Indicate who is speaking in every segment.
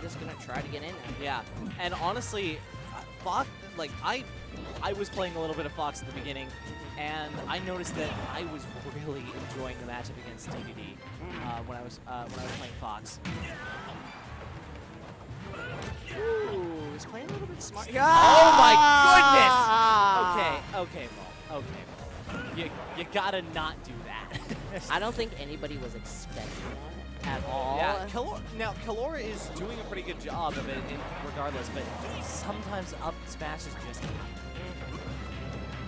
Speaker 1: just gonna try to get in there.
Speaker 2: Yeah, and honestly, Fox, like I was playing a little bit of Fox at the beginning, and I noticed that I was really enjoying the matchup against DDD when I was playing Fox.
Speaker 1: Ooh, he's playing a little bit smart.
Speaker 2: Oh my goodness! Okay, Mo. You gotta not do that.
Speaker 1: I don't think anybody was expecting that at all.
Speaker 2: Yeah, now Kalora is doing a pretty good job of it regardless, but sometimes up smash is just.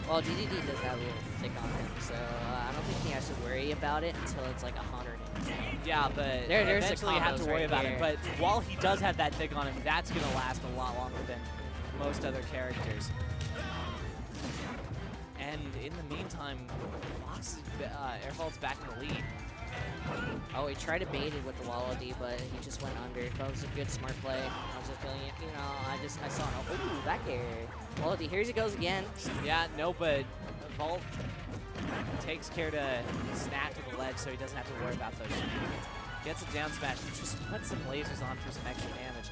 Speaker 1: Well, DDD does have a little thick on him, so I don't think he has to worry about it until it's like 110.
Speaker 2: Yeah, but
Speaker 1: there's
Speaker 2: eventually you have to worry
Speaker 1: right
Speaker 2: about
Speaker 1: here.
Speaker 2: it. But while he does have that thick on him, that's going to last a lot longer than most other characters. And in the meantime, Fox, Airfault's back in the lead.
Speaker 1: Oh, he tried to bait it with the Waddle D, but he just went under. That was a good smart play. I was just feeling it, you know, I saw it. Ooh, back air. Waddle D, here he goes again.
Speaker 2: Yeah, no, but Vault takes care to snap to the ledge so he doesn't have to worry about those shenanigans. Gets a down smash and just puts some lasers on for some extra damage.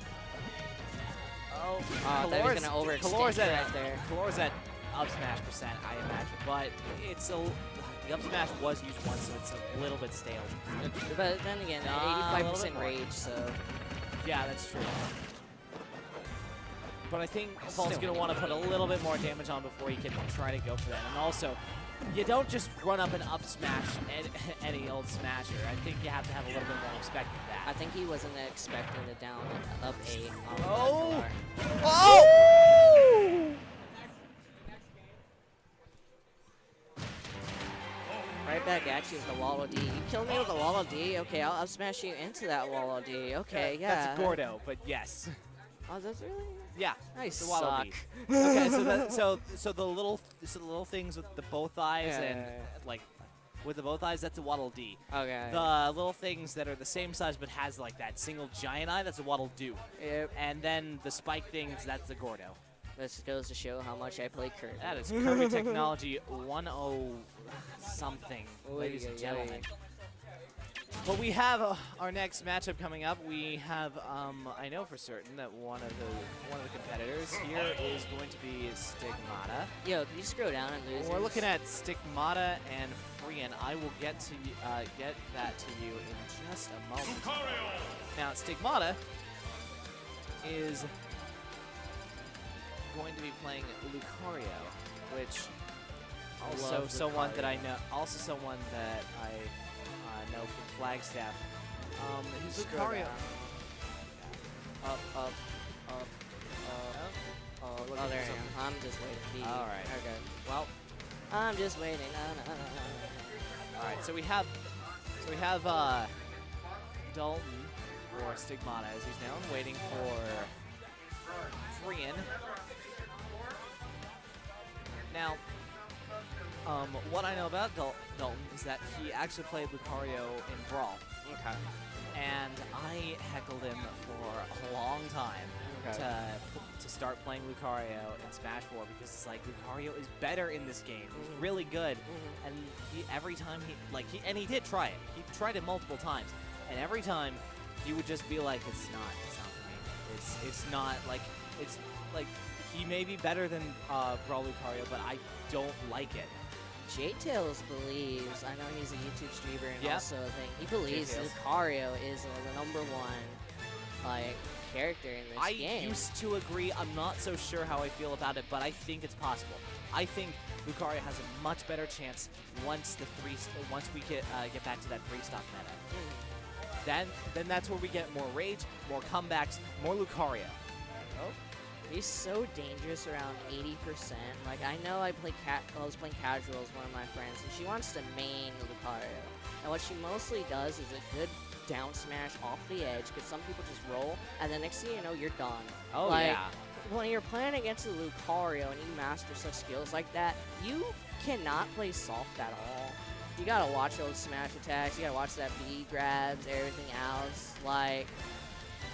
Speaker 2: Oh,
Speaker 1: I thought he was gonna overextend right there.
Speaker 2: Kalora's at up smash percent, I imagine, but it's the up smash was used once, so it's a little bit stale.
Speaker 1: But then again, 85% rage, so.
Speaker 2: Yeah, that's true. But I think Vault's going to want to put a little bit more damage on before he can try to go for that. And also, you don't just run up and up smash any old smasher. I think you have to have a little bit more respect for that.
Speaker 1: I think he wasn't expecting the down up A.
Speaker 2: Oh! Oh!
Speaker 1: Right back at you with the Waddle D. You killed me with the Waddle D? Okay, I'll up smash you into that Waddle D. Okay, yeah.
Speaker 2: That's Gordo, but yes.
Speaker 1: Oh, that's really?
Speaker 2: Yeah,
Speaker 1: Nice.
Speaker 2: the Waddle
Speaker 1: Suck.
Speaker 2: D. Okay, so the little things with the both eyes and like with the both eyes, that's a Waddle D.
Speaker 1: Okay.
Speaker 2: The little things that are the same size but has like that single giant eye, that's a Waddle Do.
Speaker 1: Yep.
Speaker 2: And then the spike things, that's the Gordo.
Speaker 1: This goes to show how much I play Kirby.
Speaker 2: That is Kirby Technology 1.0 something, ladies and gentlemen. But we have our next matchup coming up. We have, I know for certain that one of the competitors here is going to be Stigmata.
Speaker 1: Yo, can you scroll down and lose?
Speaker 2: We're looking at Stigmata and Freean. I will get that to you in just a moment. Now, Stigmata is going to be playing Lucario, which also someone that I know, know from Flagstaff. He's Lucario. Up.
Speaker 1: Oh, there I am. I'm just waiting.
Speaker 2: All right.
Speaker 1: Okay. Well, I'm just waiting.
Speaker 2: All right. So we have Dalton or Stigmata as he's known, waiting for Freean. Now, what I know about Dalton is that he actually played Lucario in Brawl.
Speaker 1: Okay.
Speaker 2: And I heckled him for a long time to start playing Lucario in Smash 4 because it's like Lucario is better in this game. He's really good, and every time he did try it. He tried it multiple times, and every time he would just be like, it's not for me. It's not like he may be better than Brawl Lucario, but I don't like it.
Speaker 1: J-Tails believes, I know he's a YouTube streamer and also a thing, he believes Lucario is the #1 character in this game.
Speaker 2: I used to agree. I'm not so sure how I feel about it, but I think it's possible. I think Lucario has a much better chance once we get back to that 3-stock meta. Then that's where we get more rage, more comebacks, more Lucario.
Speaker 1: Oh. He's so dangerous around 80%. Like, I know I was playing casual with one of my friends, and she wants to main Lucario. And what she mostly does is a good down smash off the edge, because some people just roll, and the next thing you know, you're done.
Speaker 2: Oh,
Speaker 1: like,
Speaker 2: yeah.
Speaker 1: When you're playing against a Lucario and you master such skills like that, you cannot play soft at all. You gotta watch those smash attacks, you gotta watch that B grabs, everything else. Like,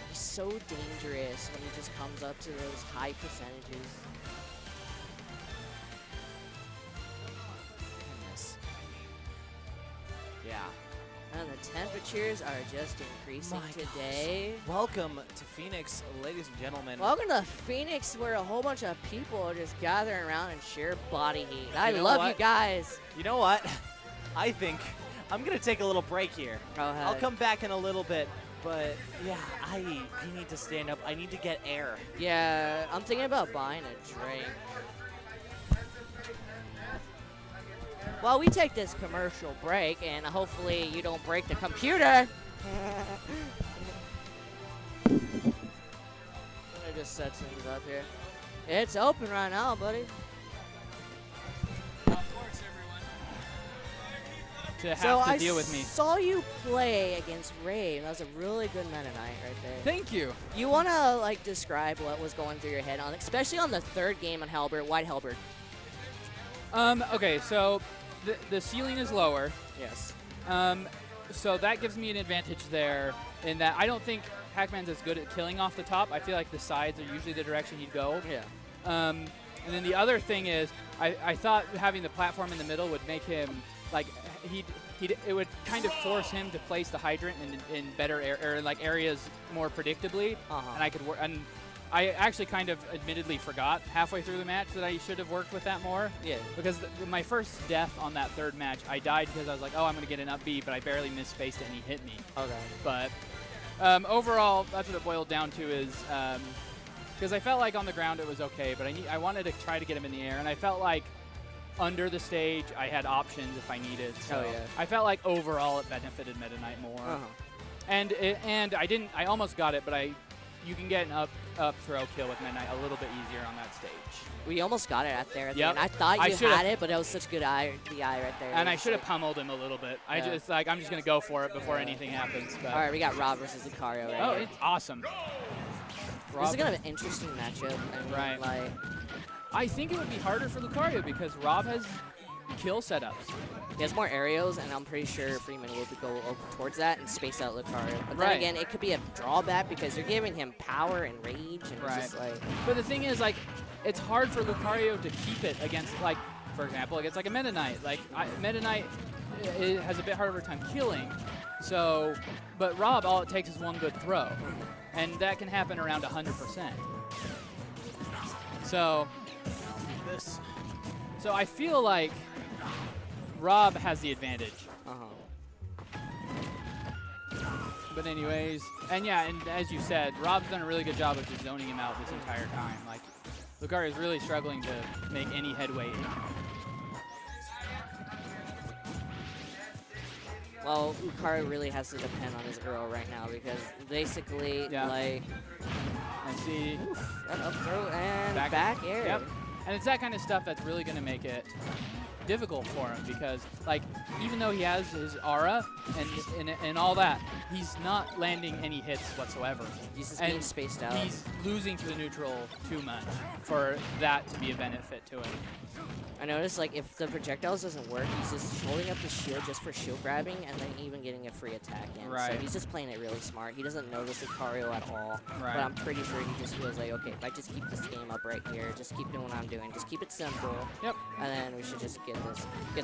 Speaker 1: he's so dangerous when he just comes up to those high percentages.
Speaker 2: Goodness. Yeah.
Speaker 1: And the temperature temperatures are just increasing today.
Speaker 2: Welcome to Phoenix, ladies and gentlemen.
Speaker 1: Welcome to Phoenix, where a whole bunch of people are just gathering around in sheer body heat. I
Speaker 2: know
Speaker 1: love
Speaker 2: what?
Speaker 1: you guys.
Speaker 2: You know what? I think I'm going to take a little break here.
Speaker 1: Go ahead.
Speaker 2: I'll come back in a little bit. But, yeah, I need to stand up. I need to get air.
Speaker 1: Yeah, I'm thinking about buying a drink. Well, we take this commercial break, and hopefully you don't break the computer. I'm going to just set things up here. It's open right now, buddy.
Speaker 3: To have to deal with me.
Speaker 1: I saw you play against Rave. That was a really good Meta Knight right there.
Speaker 3: Thank you.
Speaker 1: You want to like describe what was going through your head on, especially on the third game on Halberd, White Halberd.
Speaker 3: Okay, so the ceiling is lower.
Speaker 1: Yes.
Speaker 3: So that gives me an advantage there in that I don't think Pac-Man's as good at killing off the top. I feel like the sides are usually the direction he'd go.
Speaker 1: Yeah.
Speaker 3: And then the other thing is I thought having the platform in the middle would make him like it would kind of force him to place the hydrant in better areas more predictably, and I could work. And I actually kind of admittedly forgot halfway through the match that I should have worked with that more. Yeah. Because my first death on that third match, I died because I was like, oh, I'm gonna get an up B, but I barely misspaced it and he hit me.
Speaker 1: Okay.
Speaker 3: But overall, that's what it boiled down to is because I felt like on the ground it was okay, but I wanted to try to get him in the air, and I felt like under the stage, I had options if I needed. So
Speaker 1: yeah.
Speaker 3: I felt like overall it benefited Meta Knight more. And I almost got it, but you can get an up throw kill with Meta Knight a little bit easier on that stage.
Speaker 1: We almost got it at there.
Speaker 3: Yep.
Speaker 1: And I thought you had it, but it was such good eye right there.
Speaker 3: And I should have pummeled him a little bit. I'm just gonna go for it before anything happens. But.
Speaker 1: All right, we got Rob versus Lucario right
Speaker 3: Oh,
Speaker 1: here.
Speaker 3: it's awesome.
Speaker 1: This is gonna be an interesting matchup. I mean,
Speaker 3: right.
Speaker 1: Like,
Speaker 3: I think it would be harder for Lucario because Rob has kill setups.
Speaker 1: He has more aerials, and I'm pretty sure Freeman will go towards that and space out Lucario. But then again, it could be a drawback because you're giving him power and rage, and it's just like.
Speaker 3: But the thing is, like, it's hard for Lucario to keep it against, like, for example, against like a Meta Knight. Like Meta Knight has a bit harder time killing. So, but Rob, all it takes is one good throw, and that can happen around 100%. So. So I feel like Rob has the advantage. But anyways, and yeah, and as you said, Rob's done a really good job of just zoning him out this entire time. Like, Lucario is really struggling to make any headway.
Speaker 1: Well, Lucario really has to depend on his Earl right now because basically, like...
Speaker 3: I see.
Speaker 1: That up throw and back air.
Speaker 3: Yep. And it's that kind of stuff that's really going to make it difficult for him because, like, even though he has his aura and all that, he's not landing any hits whatsoever.
Speaker 1: He's just being spaced out.
Speaker 3: He's losing to the neutral too much for that to be a benefit to him.
Speaker 1: I noticed, like, if the projectiles doesn't work, he's just holding up the shield just for shield grabbing and then even getting a free attack in.
Speaker 3: Right.
Speaker 1: So he's just playing it really smart. He doesn't know this Lucario at all.
Speaker 3: Right.
Speaker 1: But I'm pretty sure he just feels like, okay, if I just keep this game up right here, just keep doing what I'm doing, just keep it simple.
Speaker 3: Yep. And
Speaker 1: then we should just get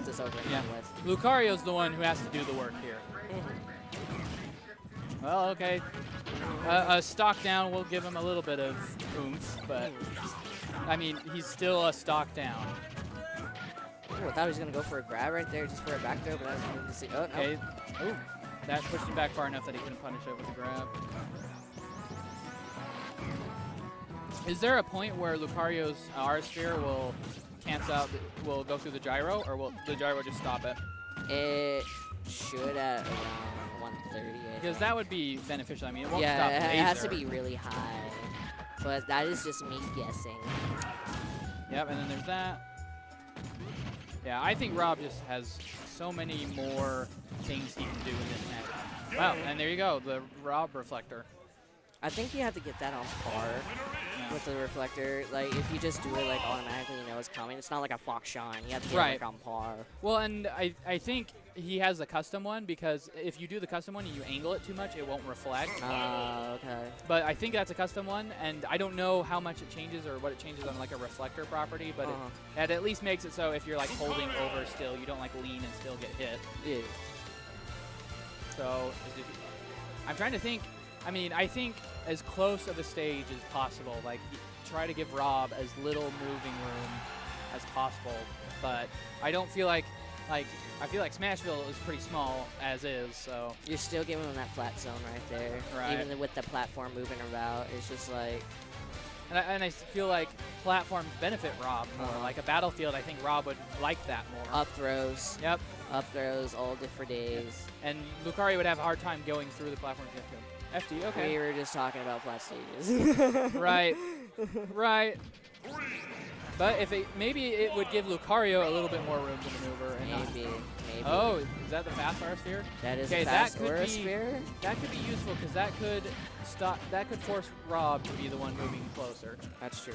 Speaker 1: this over and done with.
Speaker 3: Lucario's the one who has to do the work here. Well, okay. A stock down will give him a little bit of oomph, but I mean, he's still a stock down.
Speaker 1: Ooh, I thought he was going to go for a grab right there, just for a back throw, but I was going to see. Oh, no.
Speaker 3: Okay. Ooh, that pushed him back far enough that he couldn't punish it with a grab. Is there a point where Lucario's Aura Sphere will cancel out, will go through the gyro, or will the gyro just stop it?
Speaker 1: It should at around 130.
Speaker 3: Because that would be beneficial. I mean, it won't stop
Speaker 1: Yeah,
Speaker 3: laser.
Speaker 1: it has to be really high. But that is just me guessing.
Speaker 3: Yep, and then there's that. Yeah, I think Rob just has so many more things he can do in this match. Wow, and there you go, the Rob reflector.
Speaker 1: I think you have to get that on par with the reflector. Like, if you just do it, like, automatically, you know it's coming. It's not like a Fox Shine. You have to get it, like, on par.
Speaker 3: Well, and I think he has a custom one because if you do the custom one and you angle it too much, it won't reflect.
Speaker 1: Okay.
Speaker 3: But I think that's a custom one, and I don't know how much it changes or what it changes on, like, a reflector property, but it at least makes it so if you're, like, holding over still, you don't, like, lean and still get hit.
Speaker 1: Yeah.
Speaker 3: So I'm trying to think. I mean, I think as close of a stage as possible. Like, try to give Rob as little moving room as possible. But I don't feel like I feel like Smashville is pretty small as is. So
Speaker 1: you're still giving him that flat zone right there.
Speaker 3: Right.
Speaker 1: Even with the platform moving about, it's just like.
Speaker 3: And I feel like platforms benefit Rob more. Like a Battlefield, I think Rob would like that more.
Speaker 1: Up throws.
Speaker 3: Yep.
Speaker 1: Up throws all different days.
Speaker 3: And Lucario would have a hard time going through the platforms. FD, okay.
Speaker 1: We were just talking about flat stages.
Speaker 3: Right. Right. But if maybe it would give Lucario a little bit more room to maneuver. And
Speaker 1: maybe.
Speaker 3: Oh, is that the fast aura sphere?
Speaker 1: That is the fast
Speaker 3: aura
Speaker 1: sphere.
Speaker 3: That could be useful because that could stop. That could force Rob to be the one moving closer.
Speaker 1: That's true.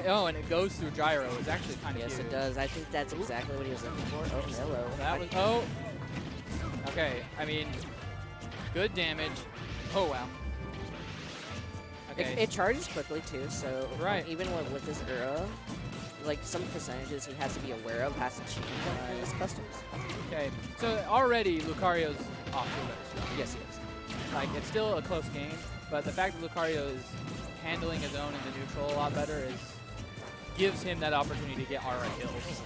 Speaker 3: Oh, and it goes through gyro. It's actually kind of
Speaker 1: Yes, it does. I think that's exactly what he was looking for. Oh, hello.
Speaker 3: That was. Oh. Okay. I mean, good damage. Oh wow. Okay.
Speaker 1: It charges quickly too, so
Speaker 3: right.
Speaker 1: Even with his era, like some percentages he has to be aware of has to change on his customs.
Speaker 3: Okay, so already Lucario's off the list.
Speaker 1: Yes, he is.
Speaker 3: Like, it's still a close game, but the fact that Lucario is handling his own in the neutral a lot better gives him that opportunity to get aura kills.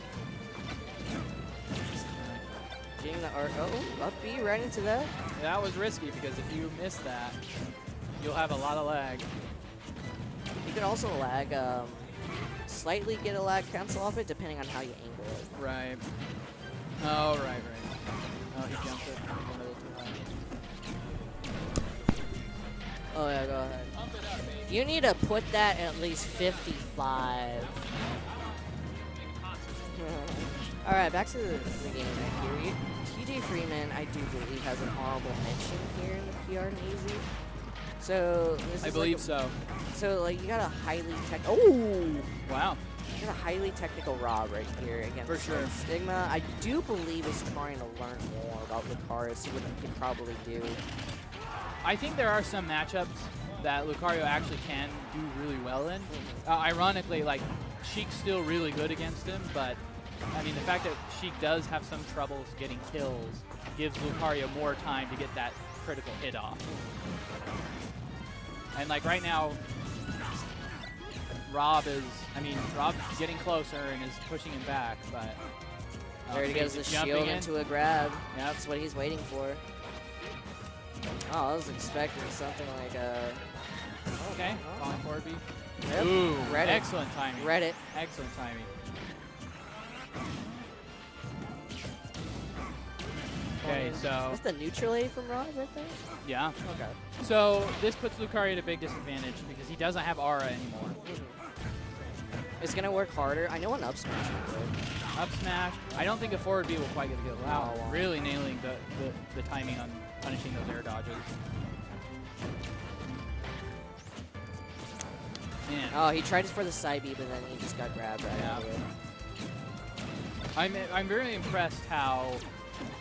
Speaker 1: Getting the art. Oh, up B right into that.
Speaker 3: That was risky because if you miss that, you'll have a lot of lag.
Speaker 1: You can also lag, slightly get a lag cancel off it depending on how you angle it.
Speaker 3: Right. Oh, right. Oh, he jumped it. He went a little too high.
Speaker 1: Oh, yeah, go ahead. You need to put that at least 55. All right, back to the game right here. TJ Freeman, I do believe, has an honorable mention here in the PR and Easy. So this
Speaker 3: I
Speaker 1: is
Speaker 3: believe
Speaker 1: like
Speaker 3: so.
Speaker 1: So like you got a highly oh
Speaker 3: wow,
Speaker 1: you got a highly technical Rob right here against
Speaker 3: for sure.
Speaker 1: Stigma. I do believe is trying to learn more about Lucario, see what he can probably do.
Speaker 3: I think there are some matchups that Lucario actually can do really well in. Ironically, like Sheik's still really good against him, but I mean the fact that Sheik does have some troubles getting kills gives Lucario more time to get that critical hit off. And like right now, Rob's getting closer and is pushing him back, but
Speaker 1: there he goes, the shield into a grab.
Speaker 3: Yeah,
Speaker 1: that's what he's waiting for. Oh, I was expecting something like
Speaker 3: okay, falling forward B.
Speaker 1: Yep.
Speaker 3: Ooh,
Speaker 1: read it.
Speaker 3: Excellent timing.
Speaker 1: Read it.
Speaker 3: Excellent timing. Okay, so
Speaker 1: is the neutral A from Rob right there?
Speaker 3: Yeah.
Speaker 1: Okay.
Speaker 3: So this puts Lucario at a big disadvantage because he doesn't have aura anymore.
Speaker 1: It's gonna work harder. I know an up smash would.
Speaker 3: Up smash. I don't think a forward B will quite get the kill. Wow, really nailing the timing on punishing those air dodges. Man.
Speaker 1: Oh, he tried for the side B, but then he just got grabbed right out of it.
Speaker 3: I'm very impressed how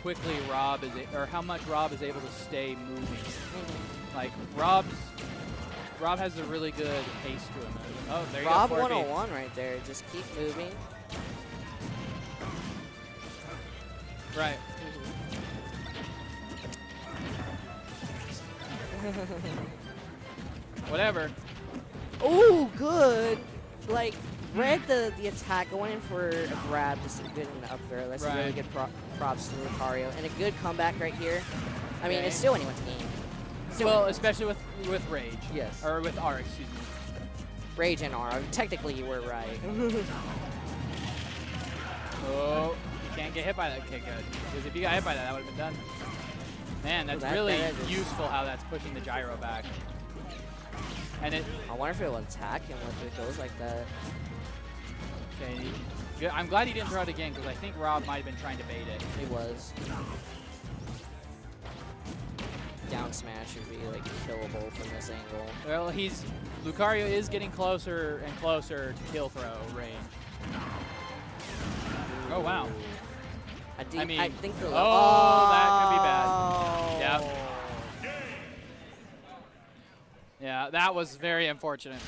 Speaker 3: quickly Rob is, or how much Rob is able to stay moving. Like Rob has a really good pace to him. Oh, there you go.
Speaker 1: Rob 101 right there. Just keep moving.
Speaker 3: Right. Whatever.
Speaker 1: Oh, good. Like, read the attack, going in for a grab, just good in the up throw. That's a really good props to Lucario. And a good comeback right here. I mean, it's still anyone's game.
Speaker 3: Well, especially with Rage.
Speaker 1: Yes.
Speaker 3: Or with R, excuse me.
Speaker 1: Rage and R. Technically, you were right.
Speaker 3: Oh, you can't get hit by that. Okay, good. Because if you got hit by that, that would have been done. Man, that's really useful how that's pushing the gyro back. And
Speaker 1: I wonder if it will attack him if it goes like that.
Speaker 3: Okay, I'm glad he didn't throw it again because I think Rob might have been trying to bait it.
Speaker 1: He was. Down smash would be like killable from this angle.
Speaker 3: Well, Lucario is getting closer and closer to kill throw range. Oh wow.
Speaker 1: I think the
Speaker 3: that could be bad. Yep. Yeah, that was very unfortunate.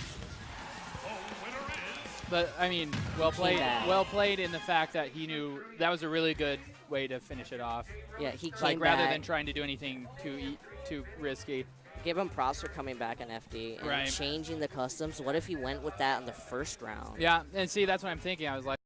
Speaker 3: But I mean, well played in the fact that he knew that was a really good way to finish it off.
Speaker 1: Yeah, he came
Speaker 3: Like
Speaker 1: back.
Speaker 3: rather than trying to do anything too risky.
Speaker 1: Give him props for coming back in FD and
Speaker 3: Right.
Speaker 1: changing the customs. What if he went with that in the first round?
Speaker 3: Yeah, and see, that's what I'm thinking. I was like,